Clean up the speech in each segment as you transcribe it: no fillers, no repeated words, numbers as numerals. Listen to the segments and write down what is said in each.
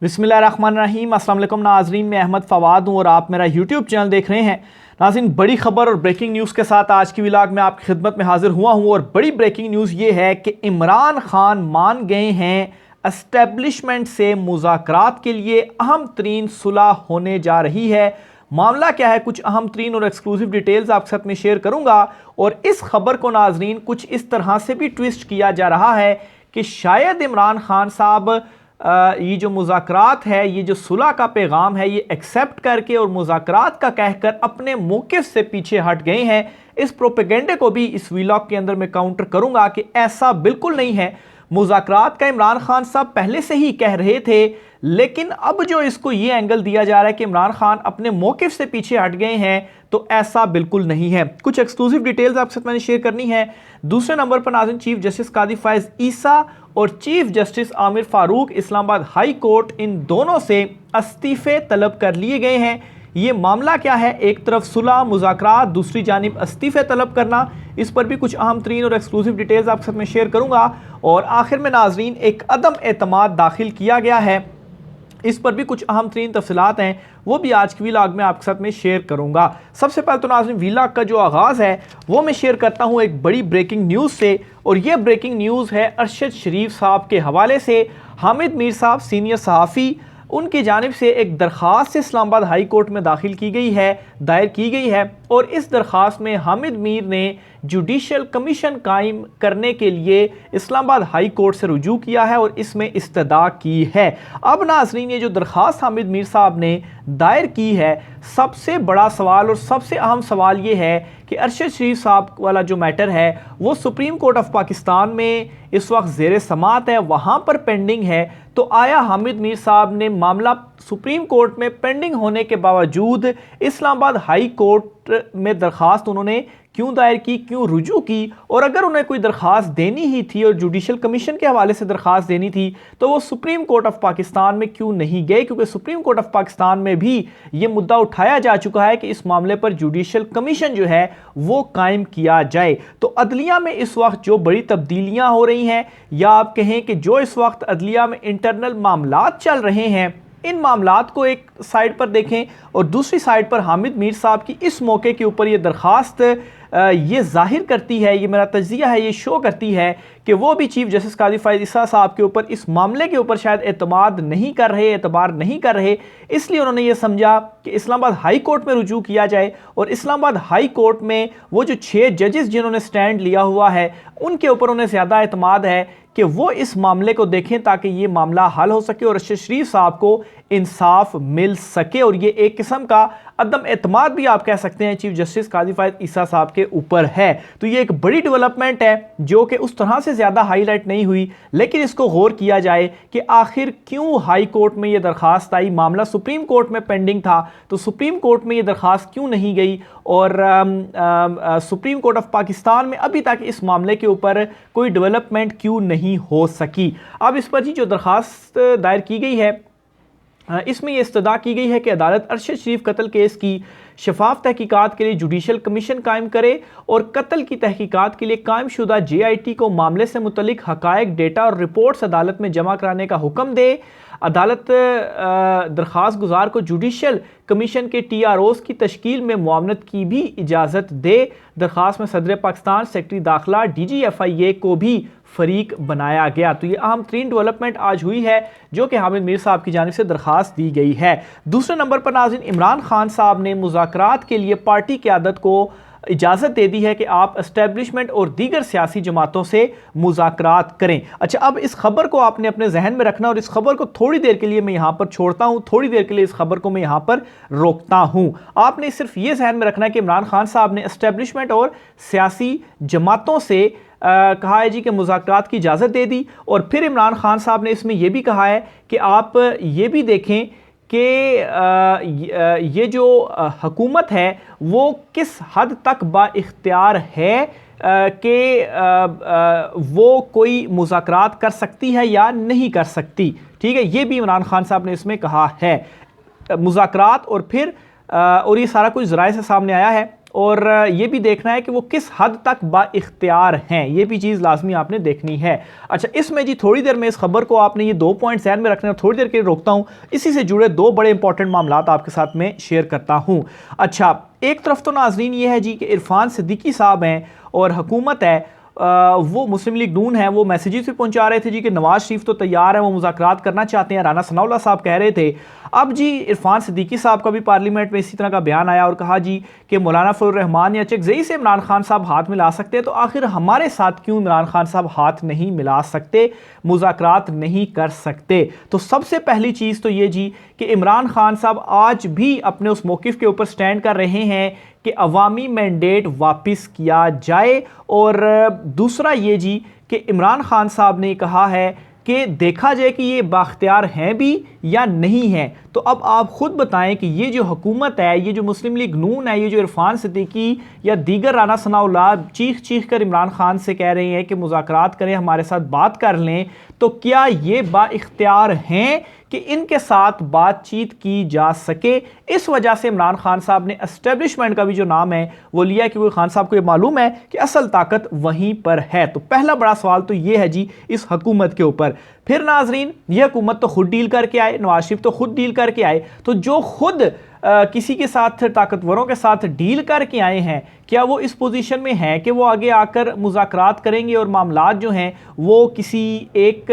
बिस्मिल्लाहिर्रहमानिर्रहीम। अस्सलाम वालेकुम नाज़रीन, मैं अहमद फ़वाद हूँ और आप मेरा यूट्यूब चैनल देख रहे हैं। नाज़रीन, बड़ी खबर और ब्रेकिंग न्यूज़ के साथ आज की व्लॉग में आपकी खिदमत में हाजिर हुआ हूँ। और बड़ी ब्रेकिंग न्यूज़ ये है कि इमरान खान मान गए हैं एस्टेब्लिशमेंट से मुज़ाकरात के लिए अहम तरीन सुलह होने जा रही है। मामला क्या है, कुछ अहम तरीन और एक्सक्लूसिव डिटेल्स आपके साथ में शेयर करूँगा। और इस खबर को नाज़रीन कुछ इस तरह से भी ट्विस्ट किया जा रहा है कि शायद इमरान खान साहब ये जो मुज़ाकरात है, ये जो सुलह का पैगाम है, ये एक्सेप्ट करके और मुज़ाकरात का कहकर अपने मौक़िफ़ से पीछे हट गए हैं। इस प्रोपेगेंडे को भी इस व्लॉग के अंदर मैं काउंटर करूंगा कि ऐसा बिल्कुल नहीं है। मुज़ाकरात का इमरान खान साहब पहले से ही कह रहे थे, लेकिन अब जो इसको ये एंगल दिया जा रहा है कि इमरान खान अपने मौक़िफ़ से पीछे हट गए हैं, तो ऐसा बिल्कुल नहीं है। कुछ एक्सक्लूसिव डिटेल्स आपके साथ मैंने शेयर करनी है। दूसरे नंबर पर नाज़रीन, चीफ जस्टिस कादी फ़ाइज़ ईसा और chief justice Amir Farooq Islamabad high court, इन दोनों से इस्तीफ़े तलब कर लिए गए हैं। ये मामला क्या है, एक तरफ सुलह मुज़ाकरात, दूसरी जानिब इस्तीफ़े तलब करना, इस पर भी कुछ अहम तरीन और एक्सक्लूसिव डिटेल्स आपके साथ में शेयर करूंगा। और आखिर में नाज़रीन, एक अदम एतमाद दाखिल किया गया है, इस पर भी कुछ अहम तरीन तफसीलात हैं, वो भी आज की व्लॉग में आपके साथ में शेयर करूंगा। सबसे पहले तो नाज़रीन, व्लॉग का जो आगाज़ है वो मैं शेयर करता हूं एक बड़ी ब्रेकिंग न्यूज़ से। और ये ब्रेकिंग न्यूज़ है अरशद शरीफ साहब के हवाले से। हामिद मीर साहब सीनियर सहाफ़ी, उनकी जानिब से एक दरख्वास्त इस्लामाबाद हाई कोर्ट में दाखिल की गई है, दायर की गई है। और इस दरख्वास्त में हामिद मीर ने जुडिशल कमीशन कायम करने के लिए इस्लामाबाद हाई कोर्ट से रुजू किया है और इसमें इस्तदा की है। अब नाज़रीन, ये जो दरख्वास्त हामिद मीर साहब ने दायर की है, सबसे बड़ा सवाल और सबसे अहम सवाल ये है कि अरशद शरीफ साहब वाला जो मैटर है वो सुप्रीम कोर्ट ऑफ पाकिस्तान में इस वक्त ज़ेर समात है, वहाँ पर पेंडिंग है। तो आया हामिद मीर साहब ने मामला सुप्रीम कोर्ट में पेंडिंग होने के बावजूद इस्लामाबाद हाई कोर्ट में दरख्वास्त उन्होंने क्यों दायर की, क्यों रुजू की? और अगर उन्हें कोई दरख्वास्त देनी ही थी और जुडिशल कमीशन के हवाले से दरख्वास्त देनी थी, तो वो सुप्रीम कोर्ट ऑफ पाकिस्तान में क्यों नहीं गए? क्योंकि सुप्रीम कोर्ट ऑफ पाकिस्तान में भी ये मुद्दा उठाया जा चुका है कि इस मामले पर जुडिशल कमीशन जो है वो कायम किया जाए। तो अदलिया में इस वक्त जो बड़ी तब्दीलियाँ हो रही हैं, या आप कहें कि जो इस वक्त अदलिया में इंटरनल मामलात चल रहे हैं, इन मामलात को एक साइड पर देखें और दूसरी साइड पर हामिद मीर साहब की इस मौके के ऊपर ये दरख्वास्त ये जाहिर करती है, ये मेरा तज्जिया है, ये शो करती है कि वो भी चीफ जस्टिस कादी फ़ाइज़ ईसा साहब के ऊपर, इस मामले के ऊपर शायद एतमाद नहीं कर रहे, एतबार नहीं कर रहे। इसलिए उन्होंने ये समझा कि इस्लामाबाद हाई कोर्ट में रुजू किया जाए। और इस्लामाबाद हाई कोर्ट में वो जो 6 जजेस जिन्होंने स्टैंड लिया हुआ है, उनके ऊपर उन्हें ज़्यादा एतमाद है कि वो इस मामले को देखें ताकि ये मामला हल हो सके और अरशद शरीफ साहब को इंसाफ मिल सके। और ये एक किस्म का अदम एतमाद भी आप कह सकते हैं चीफ जस्टिस कादी फ़ाइज़ ईसा साहब के ऊपर है। तो ये एक बड़ी डेवलपमेंट है जो कि उस तरह से ज़्यादा हाईलाइट नहीं हुई, लेकिन इसको गौर किया जाए कि आखिर क्यों हाई कोर्ट में ये दरख्वास्त आई। मामला सुप्रीम कोर्ट में पेंडिंग था, तो सुप्रीम कोर्ट में ये दरख्वास्त क्यों नहीं गई? और सुप्रीम कोर्ट ऑफ पाकिस्तान में अभी तक इस मामले के ऊपर कोई डेवलपमेंट क्यों नहीं हो सकी? अब इस पर जो दरख्वास्त दायर की गई है, इसमें यह इस्तदा की गई है कि अदालत अरशद शरीफ कत्ल केस की शफाफ तहकीकात के लिए जुडिशल कमीशन कायम करे और कत्ल की तहकीकात के लिए कायम शुदा JIT को मामले से मुतलिक हकायक, डेटा और रिपोर्ट्स अदालत में जमा कराने का हुक्म दे। अदालत दरख्वास्त गुजार को जुडिशल कमीशन के TROs की तश्कील में मुआवनत की भी इजाज़त दे। दरख्वास्त में सदर पाकिस्तान, सेक्रेटरी दाखिला, DG FIA को भी फरीक बनाया गया। तो ये अहम तरीन डेवलपमेंट आज हुई है जो कि हामिद मीर साहब की जानिब से दरख्वास्त दी गई है। दूसरे नंबर पर नाज़रीन, इमरान खान साहब ने मुज़ाकरात के लिए पार्टी क़यादत को इजाज़त दे दी है कि आप एस्टेब्लिशमेंट और दीगर सियासी जमातों से मुज़ाकरात करें। अच्छा, अब इस खबर को आपने अपने जहन में रखना और इस खबर को थोड़ी देर के लिए मैं यहाँ पर छोड़ता हूँ, थोड़ी देर के लिए इस खबर को मैं यहाँ पर रोकता हूँ। आपने सिर्फ ये जहन में रखना है कि इमरान खान साहब ने एस्टेब्लिशमेंट और सियासी जमातों से कहा है जी कि मुज़ाकरात की इजाज़त दे दी। और फिर इमरान खान साहब ने इसमें यह भी कहा है कि आप ये भी देखें कि ये जो हुकूमत है वो किस हद तक बाइख्तियार है कि वो कोई मुज़ाकरात कर सकती है या नहीं कर सकती। ठीक है, ये भी इमरान खान साहब ने इसमें कहा है। मुज़ाकरात और फिर और ये सारा कुछ ज़राए से सामने आया है। और ये भी देखना है कि वो किस हद तक बाइख्तियार हैं, ये भी चीज़ लाजमी आपने देखनी है। अच्छा, इसमें जी थोड़ी देर में इस खबर को आपने ये 2 पॉइंट ध्यान में रखने, थोड़ी देर के लिए रोकता हूँ, इसी से जुड़े 2 बड़े इंपॉर्टेंट मामला आपके साथ में शेयर करता हूँ। अच्छा, एक तरफ तो नाजरीन ये है जी कि इरफान सिद्दीकी साहब हैं और हुकूमत है, वो मुस्लिम लीग नून है, वो मैसेजेस भी पहुंचा रहे थे जी कि नवाज शरीफ तो तैयार है, वो मुज़ाकरात करना चाहते हैं। राना सनाउल्लाह साहब कह रहे थे। अब जी इरफान सिद्दीकी साहब का भी पार्लियामेंट में इसी तरह का बयान आया और कहा जी कि मौलाना फजल रहमान या चकजई से इमरान खान साहब हाथ मिला सकते हैं, तो आखिर हमारे साथ क्यों इमरान खान साहब हाथ नहीं मिला सकते, मुज़ाकरात नहीं कर सकते। तो सबसे पहली चीज़ तो ये जी कि इमरान खान साहब आज भी अपने उस मौक़िफ़ के ऊपर स्टैंड कर रहे हैं कि अवामी मैंडेट वापस किया जाए। और दूसरा ये जी कि इमरान खान साहब ने कहा है कि देखा जाए कि ये बाख्तियार हैं भी या नहीं हैं। तो अब आप ख़ुद बताएं कि ये जो हुकूमत है, ये जो मुस्लिम लीग नून है, ये जो इरफान सिद्दीकी या दीगर राना सनाउल्लाह चीख चीख कर इमरान खान से कह रहे हैं कि मुज़ाकरात करें, हमारे साथ बात कर लें, तो क्या ये बाइख्तियार हैं कि इनके साथ बातचीत की जा सके। इस वजह से इमरान खान साहब ने एस्टेब्लिशमेंट का भी जो नाम है वो लिया, क्योंकि खान साहब को ये मालूम है कि असल ताकत वहीं पर है। तो पहला बड़ा सवाल तो ये है जी इस हुकूमत के ऊपर। फिर नाजरीन, ये हुकूमत तो खुद डील करके आए, नवाज शरीफ तो खुद डील करके आए, तो जो खुद किसी के साथ, ताकतवरों के साथ डील करके आए हैं, क्या वो इस पोजीशन में हैं कि वो आगे आकर मुज़ाकरात करेंगे और मामलात जो हैं वो किसी एक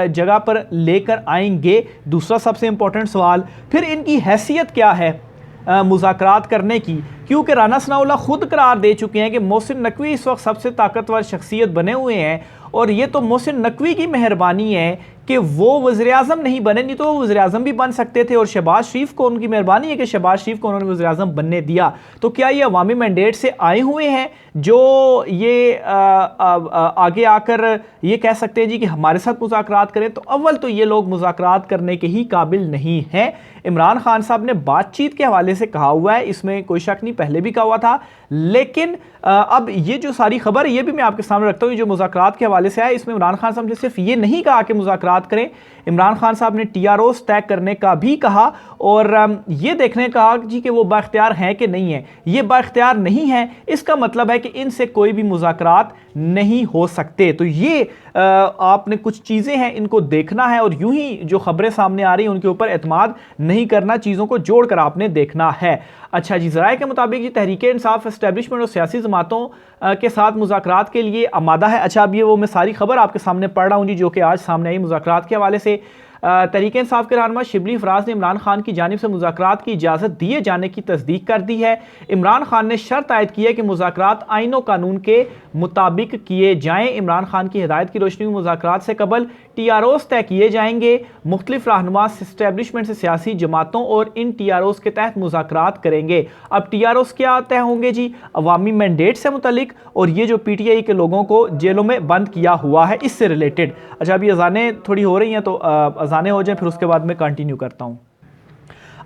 जगह पर लेकर आएंगे? दूसरा सबसे इंपॉर्टेंट सवाल, फिर इनकी हैसियत क्या है मुज़ाकरात करने की, क्योंकि राना सनाउल्लाह खुद करार दे चुके हैं कि मोहसिन नकवी इस वक्त सबसे ताकतवर शख्सियत बने हुए हैं, और ये तो मोहसिन नकवी की मेहरबानी है कि वो वज़ीर-ए-आज़म नहीं बने, नहीं तो वो वज़ीर-ए-आज़म भी बन सकते थे, और शहबाज शरीफ को उनकी मेहरबानी है कि शहबाज शरीफ को उन्होंने वज़ीर-ए-आज़म बनने दिया। तो क्या ये अवामी मैंडेट से आए हुए हैं जो ये आगे आकर ये कह सकते हैं जी कि हमारे साथ मुज़ाकरात करें? तो अव्वल तो ये लोग मुज़ाकरात करने के ही काबिल नहीं हैं। इमरान खान साहब ने बातचीत के हवाले से कहा हुआ है, इसमें कोई शक नहीं, पहले भी कहा हुआ था, लेकिन अब ये जो सारी खबर है ये भी मैं आपके सामने रखता हूँ, जो मुज़ाकरात के हवाले से आया, इसमें इमरान खान साहब ने सिर्फ ये नहीं कहा कि मुज़ाकरात करें, इमरान खान साहब ने TROs तय करने का भी कहा, और ये देखने कहा जी कि वो बाख्तियार हैं कि नहीं है। ये बाख्तियार नहीं है, इसका मतलब है कि इनसे कोई भी मुज़ाकरात नहीं हो सकते। तो ये आपने कुछ चीज़ें हैं, इनको देखना है, और यूं ही जो खबरें सामने आ रही हैं उनके ऊपर एतमाद नहीं करना, चीज़ों को जोड़कर आपने देखना है। अच्छा जी, ज़राए के मुताबिक जी तहरीक-ए-इंसाफ एस्टेब्लिशमेंट और सियासी जमातों के साथ मुज़ाकरात के लिए आमादा है। अच्छा, अब ये वो मैं सारी खबर आपके सामने पढ़ रहा हूँ जी, जो कि आज सामने आई मुज़ाकरात के हवाले से। तहरीक-ए-इंसाफ के रहनुमा शिबली फराज ने इमरान खान की जानिब से मुज़ाकरात की इजाज़त दिए जाने की तस्दीक कर दी है। इमरान खान ने शर्त आयद की है कि मुज़ाकरात आईन व कानून के मुताबिक किए जाएँ। इमरान खान की हिदायत की रोशनी में मुज़ाकरात से कबल TROs तय किए जाएंगे। मुख्तलिफ रहनुमा एस्टेब्लिशमेंट से सियासी जमातों और इन TROs के तहत मुज़ाकरात करेंगे। अब TROs क्या तय होंगे जी? अवामी मैंडेट से मुतलिक, और ये जो PTI के लोगों को जेलों में बंद किया हुआ है, इससे रिलेटेड। अच्छा, अभी अजानें थोड़ी हो रही हैं, तो अजानें हो जाएं, फिर उसके बाद मैं कंटिन्यू करता हूँ।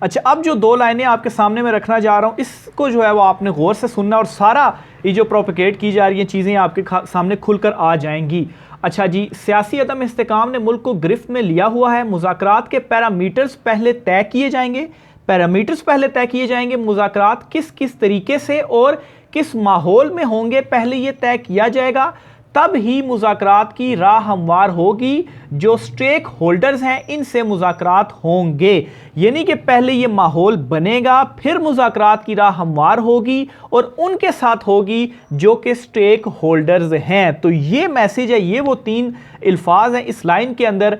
अच्छा, अब जो 2 लाइनें आपके सामने मैं रखना जा रहा हूँ, इसको जो है वो आपने गौर से सुनना, और सारा ये जो प्रोपेगेट की जा रही है चीज़ें आपके सामने खुलकर आ जाएंगी। अच्छा जी, सियासी अदम इस्तेकाम ने मुल्क को गिरफ्त में लिया हुआ है। मुज़ाकरात के पैरामीटर्स पहले तय किए जाएंगे, मुज़ाकरात किस किस तरीके से और किस माहौल में होंगे, पहले ये तय किया जाएगा, तब ही मुज़ाकरात की राह हमवार होगी। जो स्टेक होल्डर्स हैं इनसे मुज़ाकरात होंगे, यानी कि पहले ये माहौल बनेगा, फिर मुज़ाकरात की राह हमवार होगी, और उनके साथ होगी जो कि स्टेक होल्डर्स हैं। तो ये मैसेज है, ये वो 3 अल्फाज हैं इस लाइन के अंदर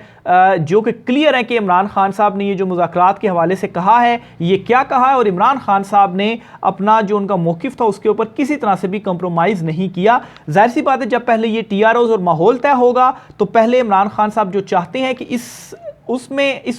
जो कि क्लियर है कि इमरान खान साहब ने ये जो मुज़ाकरात के हवाले से कहा है, ये क्या कहा है, और इमरान खान साहब ने अपना जो उनका मौक़िफ़ था उसके ऊपर किसी तरह से भी कंप्रोमाइज़ नहीं किया। जाहिर सी बात है, जब पहले ये TROs और माहौल तय होगा, तो पहले इमरान खान साहब जो चाहते हैं कि इस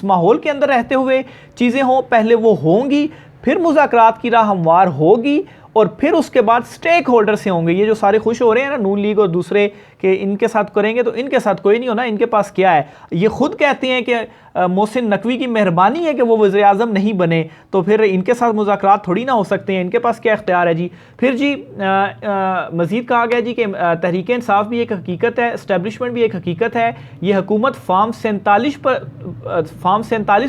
माहौल के अंदर रहते हुए चीज़ें हों, पहले वो होंगी, फिर मुज़ाकरात की राह हमवार होगी, और फिर उसके बाद स्टेक होल्डर से होंगे। ये जो सारे खुश हो रहे हैं ना, नून लीग और दूसरे, कि इनके साथ करेंगे, तो इनके साथ कोई नहीं होना, इनके पास क्या है? ये खुद कहते हैं कि मोहसिन नकवी की मेहरबानी है कि वो वज़ीर-ए-आज़म नहीं बने, तो फिर इनके साथ मुज़ाकरात थोड़ी ना हो सकते हैं, इनके पास क्या इख्तियार है जी? फिर जी मज़ीद कहा गया जी कि तहरीक-ए-इंसाफ भी एक हकीकत है, एस्टेब्लिशमेंट भी एक हकीकत है। ये हुकूमत फार्म 47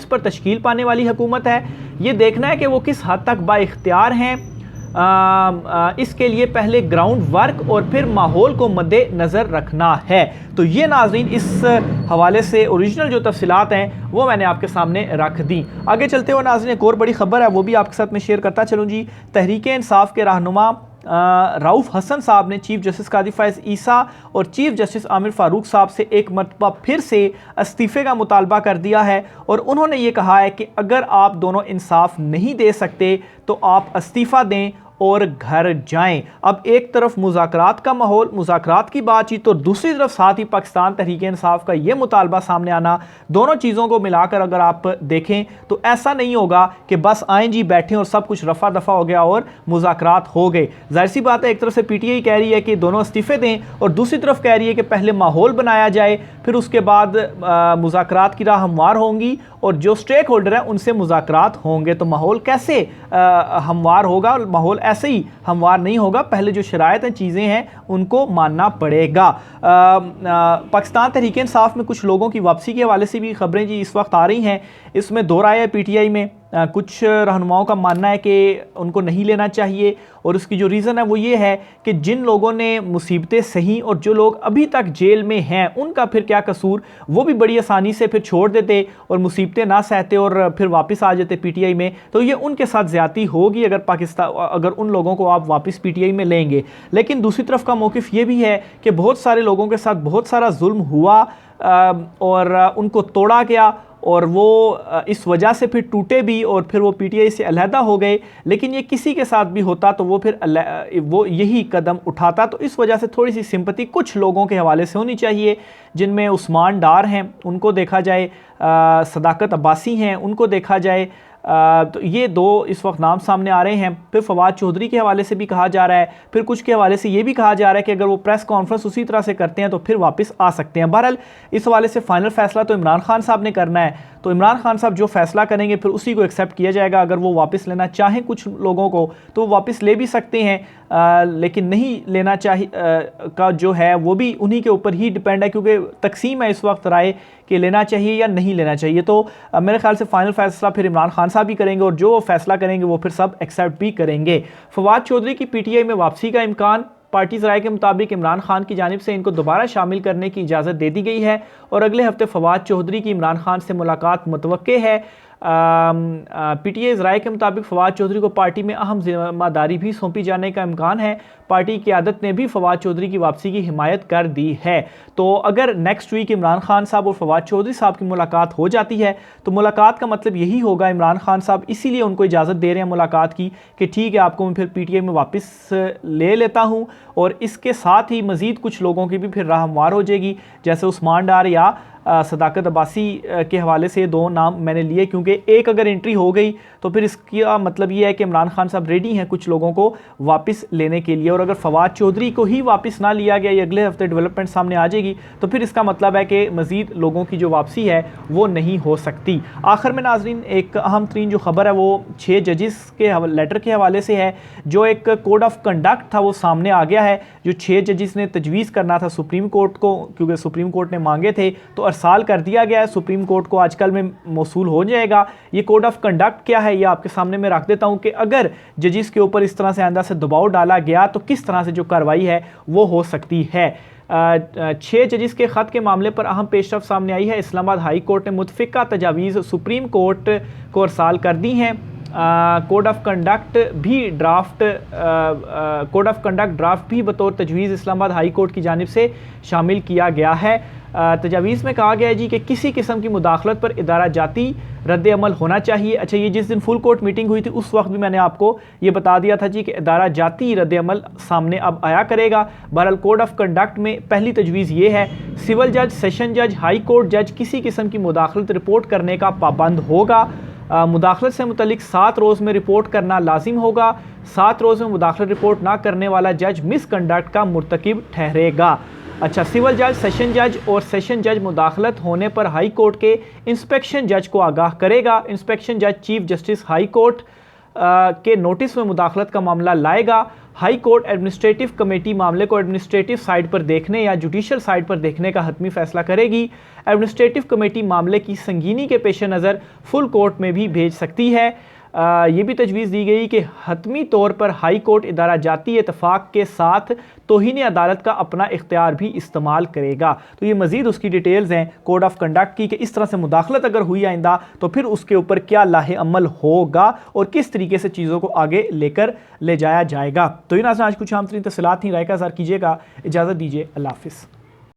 पर तश्कील पाने वाली हुकूमत है। ये देखना है कि वो किस हद तक बाइख्तियार हैं। इसके लिए पहले ग्राउंड वर्क और फिर माहौल को मद्देनज़र रखना है। तो ये नाज़रीन इस हवाले से ओरिजिनल जो तफसीलात हैं वो मैंने आपके सामने रख दी। आगे चलते हुए नाज़रीन एक और बड़ी खबर है वो भी आपके साथ मैं शेयर करता चलूँ जी। तहरीक इंसाफ के रहनुमा रऊफ़ हसन साहब ने चीफ जस्टिस कादी फ़ैज़ ईसा और चीफ जस्टिस आमिर फ़ारूक साहब से एक मरतबा फिर से इस्तीफ़े का मुतालबा कर दिया है और उन्होंने ये कहा है कि अगर आप दोनों इंसाफ नहीं दे सकते तो आप इस्तीफ़ा दें और घर जाएं। अब एक तरफ मुज़ाकरात का माहौल, मुज़ाकरात की बातचीत, और दूसरी तरफ साथ ही पाकिस्तान तहरीक इंसाफ का ये मुतालबा सामने आना, दोनों चीज़ों को मिलाकर अगर आप देखें तो ऐसा नहीं होगा कि बस आएँ जी बैठें और सब कुछ रफ़ा दफ़ा हो गया और मुज़ाकरात हो गए। ज़ाहिर सी बात है एक तरफ से PTI कह रही है कि दोनों इस्तीफ़े दें और दूसरी तरफ कह रही है कि पहले माहौल बनाया जाए, फिर उसके बाद मुज़ाकरात की राह हमवार होंगी और जो स्टेक होल्डर हैं उनसे मुज़ाकरात होंगे। तो माहौल कैसे हमवार होगा? माहौल ऐसे ही हमवार नहीं होगा, पहले जो शराइत हैं, चीज़ें हैं, उनको मानना पड़ेगा। पाकिस्तान तहरीक इंसाफ में कुछ लोगों की वापसी के हवाले से भी खबरें जी इस वक्त आ रही हैं। इसमें दो राय है PTI में। कुछ रहनुमाओं का मानना है कि उनको नहीं लेना चाहिए और उसकी जो रीज़न है वो ये है कि जिन लोगों ने मुसीबतें सही और जो लोग अभी तक जेल में हैं उनका फिर क्या कसूर, वो भी बड़ी आसानी से फिर छोड़ देते और मुसीबतें ना सहते और फिर वापस आ जाते PTI में। तो ये उनके साथ ज़्यादती होगी अगर उन लोगों को आप वापस PTI में लेंगे। लेकिन दूसरी तरफ का मौक़िफ़ ये भी है कि बहुत सारे लोगों के साथ बहुत सारा जुल्म हुआ और उनको तोड़ा गया और वो इस वजह से फिर टूटे भी और फिर वो PTI से अलहदा हो गए। लेकिन ये किसी के साथ भी होता तो वो फिर वो यही कदम उठाता। तो इस वजह से थोड़ी सी सिंपति कुछ लोगों के हवाले से होनी चाहिए, जिनमें उस्मान डार हैं, उनको देखा जाए, सदाकत अब्बासी हैं, उनको देखा जाए। तो ये दो इस वक्त नाम सामने आ रहे हैं। फिर फवाद चौधरी के हवाले से भी कहा जा रहा है, फिर कुछ के हवाले से ये भी कहा जा रहा है कि अगर वो प्रेस कॉन्फ्रेंस उसी तरह से करते हैं तो फिर वापस आ सकते हैं। बहरहाल इस हवाले से फ़ाइनल फ़ैसला तो इमरान खान साहब ने करना है। तो इमरान खान साहब जो फ़ैसला करेंगे फिर उसी को एक्सेप्ट किया जाएगा। अगर वो वापस लेना चाहें कुछ लोगों को तो वो वापस ले भी सकते हैं, लेकिन नहीं लेना चाहिए का जो है वो भी उन्हीं के ऊपर ही डिपेंड है, क्योंकि तकसीम है इस वक्त राय कि लेना चाहिए या नहीं लेना चाहिए। तो मेरे ख्याल से फ़ाइनल फ़ैसला फिर इमरान खान साहब भी करेंगे और जो वो फ़ैसला करेंगे वो फिर सब एक्सेप्ट भी करेंगे। फवाद चौधरी की PTI में वापसी का इम्कान, पार्टी राय के मुताबिक इमरान खान की जानिब से इनको दोबारा शामिल करने की इजाज़त दे दी गई है और अगले हफ्ते फवाद चौधरी की इमरान खान से मुलाकात मुतवक्के है। PTI राय के मुताबिक फवाद चौधरी को पार्टी में अहम जिम्मेदारी भी सौंपी जाने का इम्कान है। पार्टी की क़यादत ने भी फवाद चौधरी की वापसी की हिमायत कर दी है। तो अगर नेक्स्ट वीक इमरान खान साहब और फवाद चौधरी साहब की मुलाकात हो जाती है तो मुलाकात का मतलब यही होगा, इमरान खान साहब इसीलिए उनको इजाज़त दे रहे हैं मुलाकात की कि ठीक है आपको मैं फिर PTI में वापस ले लेता हूँ। और इसके साथ ही मज़ीद कुछ लोगों की भी फिर राह हमवार हो जाएगी, जैसे उस्मान डार या सदाकत अब्बासी के हवाले से दो नाम मैंने लिए, क्योंकि एक अगर एंट्री हो गई तो फिर इसका मतलब ये है कि इमरान खान साहब रेडी हैं कुछ लोगों को वापस लेने के लिए। और अगर फवाद चौधरी को ही वापस ना लिया गया, ये अगले हफ्ते डेवलपमेंट सामने आ जाएगी, तो फिर इसका मतलब है कि मज़ीद लोगों की जो वापसी है वो नहीं हो सकती। आखिर में नाजरीन एक अहम तरीन जो खबर है वो 6 जजेस के लेटर के हवाले से है। जो एक कोड ऑफ कंडक्ट था वो सामने आ गया है, जो 6 जजेस ने तजवीज़ करना था सुप्रीम कोर्ट को, क्योंकि सुप्रीम कोर्ट ने मांगे थे, तो अरसाल कर दिया गया है सुप्रीम कोर्ट को, आजकल में मौसूल हो जाएगा। ये कोड ऑफ कंडक्ट क्या है ये आपके सामने मैं रख देता हूं कि अगर जजेस के ऊपर इस तरह से आइंदा से दबाव डाला गया तो किस तरह से जो कार्रवाई है वो हो सकती है। 6 जजेस के ख़त के मामले पर अहम पेशरफ सामने आई है। इस्लामाबाद हाई कोर्ट ने मुतफ़िका तजावीज़ सुप्रीम कोर्ट को अरसाल कर दी हैं। कोड ऑफ कंडक्ट ड्राफ्ट भी बतौर तजवीज़ इस्लामाबाद हाई कोर्ट की जानिब से शामिल किया गया है। तजावीज़ में कहा गया है जी कि किसी किस्म की मुदाखलत पर इदारा जाती रद्द अमल होना चाहिए। अच्छा, ये जिस दिन फुल कोर्ट मीटिंग हुई थी उस वक्त भी मैंने आपको ये बता दिया था जी कि इदारा जाती रद्द अमल सामने अब आया करेगा। बहरहाल कोड ऑफ कंडक्ट में पहली तजवीज़ ये है, सिविल जज, सेशन जज, हाई कोर्ट जज किसी किस्म की मुदाखलत रिपोर्ट करने का पाबंद होगा। मुदाखलत से मुतलिक 7 रोज़ में रिपोर्ट करना लाजिम होगा। 7 रोज़ में मुदाखलत रिपोर्ट ना करने वाला जज मिसकंडक्ट का मुर्तकिब ठहरेगा। अच्छा, सिविल जज, सेशन जज और सेशन जज मुदाखलत होने पर हाई कोर्ट के इंस्पेक्शन जज को आगाह करेगा। इंस्पेक्शन जज चीफ जस्टिस हाई कोर्ट के नोटिस में मुदाखलत का मामला लाएगा। हाई कोर्ट एडमिनिस्ट्रेटिव कमेटी मामले को एडमिनिस्ट्रेटिव साइड पर देखने या जुडिशल साइड पर देखने का हतमी फैसला करेगी। एडमिनिस्ट्रेटिव कमेटी मामले की संगीनी के पेश नज़र फुल कोर्ट में भी भेज सकती है। ये भी तजवीज़ दी गई कि हतमी तौर पर हाई कोर्ट इदारा जाती इतफाक़ के साथ तौहीन अदालत का अपना इख्तियार भी इस्तेमाल करेगा। तो ये मज़ीद उसकी डिटेल्स हैं कोड ऑफ कंडक्ट की कि इस तरह से मुदाखलत अगर हुई आइंदा तो फिर उसके ऊपर क्या लाहे अमल होगा और किस तरीके से चीज़ों को आगे लेकर ले जाया जाएगा। तो इन आज कुछ आम तरीन तफसीलात थी, राय का इज़हार कीजिएगा। इजाज़त दीजिए, अल्लाह हाफ़िज़।